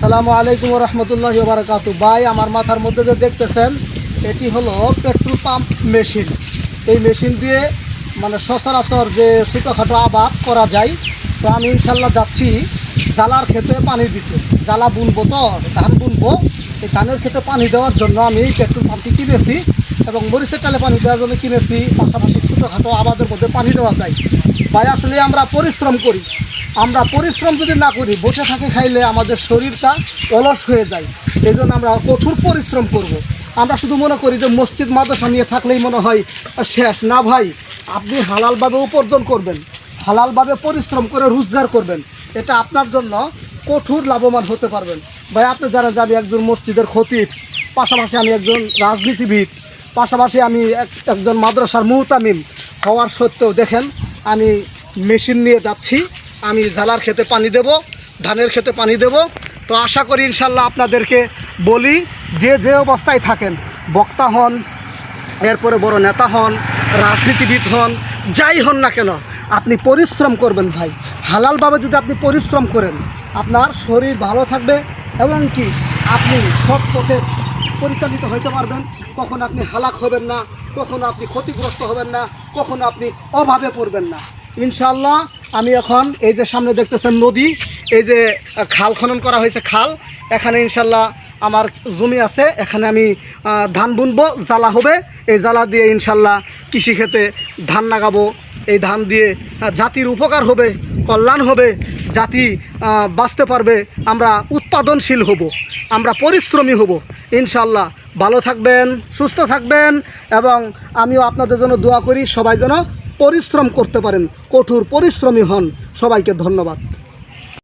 আসসালামু আলাইকুম ওয়া রাহমাতুল্লাহি ওয়া বারাকাতুহু। ভাই, আমার মাথার মধ্যে যে দেখতেছেন এটি হলো পেট্রোল পাম্প মেশিন। এই মেশিন দিয়ে মানে সচরাচর যে ছোটোখাটো আবাদ করা যায়। তো আমি ইনশাল্লাহ যাচ্ছি জ্বালার ক্ষেতে পানি দিতে। জ্বালা বুনবো, তো ধান বুনবো। এই ধানের ক্ষেতে পানি দেওয়ার জন্য আমি এই পেট্রোল পাম্পটি কিনেছি এবং মরিচের টালে পানি দেওয়ার জন্য কিনেছি। পাশাপাশি ছোটোখাটো আবাদের মধ্যে পানি দেওয়া যায়। ভাই, আসলে আমরা পরিশ্রম করি। আমরা পরিশ্রম যদি না করি, বসে থাকে খাইলে আমাদের শরীরটা অলস হয়ে যায়। এই জন্য আমরা কঠোর পরিশ্রম করব। আমরা শুধু মনে করি যে মসজিদ মাদ্রাসা নিয়ে থাকলেই মনে হয় শেষ না। ভাই, আপনি হালালভাবে উপার্জন করবেন, হালালভাবে পরিশ্রম করে রোজগার করবেন, এটা আপনার জন্য কঠোর লাভবান হতে পারবেন। ভাই, আপনি জানেন যে আমি একজন মসজিদের খতিব, পাশাপাশি আমি একজন রাজনীতিবিদ, পাশাপাশি আমি একজন মাদ্রাসার মুহতামিম হওয়ার সত্ত্বেও দেখেন আমি মেশিন নিয়ে যাচ্ছি। আমি জ্বালার ক্ষেতে পানি দেব, ধানের ক্ষেতে পানি দেব। তো আশা করি ইনশাল্লাহ আপনাদেরকে বলি, যে অবস্থায় থাকেন, বক্তা হন, এরপরে বড় নেতা হন, রাজনীতিবিদ হন, যাই হন না কেন, আপনি পরিশ্রম করবেন। ভাই, হালালভাবে যদি আপনি পরিশ্রম করেন, আপনার শরীর ভালো থাকবে এবং কি আপনি সৎ পথে পরিচালিত হতে পারবেন। কখনো আপনি হালাক হবেন না, কখনো আপনি ক্ষতিগ্রস্ত হবেন না, কখনো আপনি অভাবে পড়বেন না। ইনশাল্লাহ আমি এখন এই যে সামনে দেখতেছেন নদী, এই যে খাল খনন করা হয়েছে, খাল, এখানে ইনশাল্লাহ আমার জমি আছে, এখানে আমি ধান বুনবো, জ্বালা হবে। এই জ্বালা দিয়ে ইনশাল্লাহ কৃষিক্ষেত্রে ধান লাগাবো। এই ধান দিয়ে জাতির উপকার হবে, কল্যাণ হবে, জাতি বাঁচতে পারবে, আমরা উৎপাদনশীল হব, আমরা পরিশ্রমী হব। ইনশাল্লাহ ভালো থাকবেন, সুস্থ থাকবেন এবং আমিও আপনাদের জন্য দোয়া করি সবাই যেন পরিশ্রম করতে পারেন, কঠোর পরিশ্রমী হন। সবাইকে ধন্যবাদ।